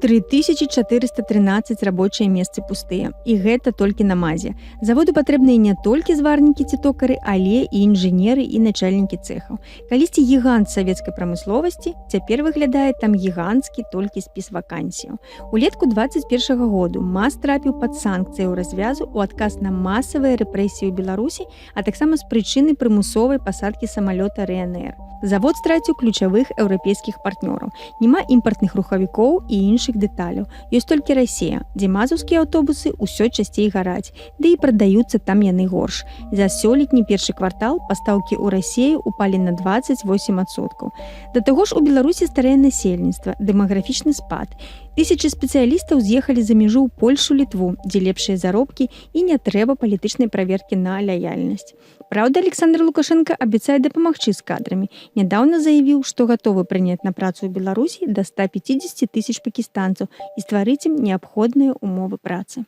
3413 рабочыя месцы пустыя. І гэта толькі на мазе. Заводу патрэбныя не толькі зварнікі ці токары, але і інжынеры і начальнікі цэхаў. Калісьці гігант савецкай прамысловасці, цяпер выглядае там гіганцкі толькі спіс вакансіяў. Улетку 21 году МАЗ трапіў пад санкцыі ў развязу ў адказ на масавыя рэпрэсіі ў Беларусі, а таксама з прычыны прымусовай пасадкі самалёта РНР. Завод страціў ключавых еўрапейскіх партнёраў. Няма імпартных рухавікоў і іншых дэталяў. Ёсць толькі Расія, дзе мазаўскія аўтобусы ўсё часцей гараць, ды і прадаюцца там яны горш. За сёлетні першы квартал пастаўкі ў Расію упалі на 28%. Да таго ж у Беларусі старэе насельніцтва, дэмаграфічны спад. Тысячы спецыялістаў з'ехалі за мяжу ў Польшу, Літву, дзе лепшыя заробкі і не трэба палітычнай праверкі на лаяльнасць. Праўда, Александр Лукашенко абяцае дапамагчы з кадрамі. Нядаўна заявіў, што гатовы прыняць на працу ў Беларусі да 150 000 пакістанцаў і стварыць ім неабходныя ўмовы працы.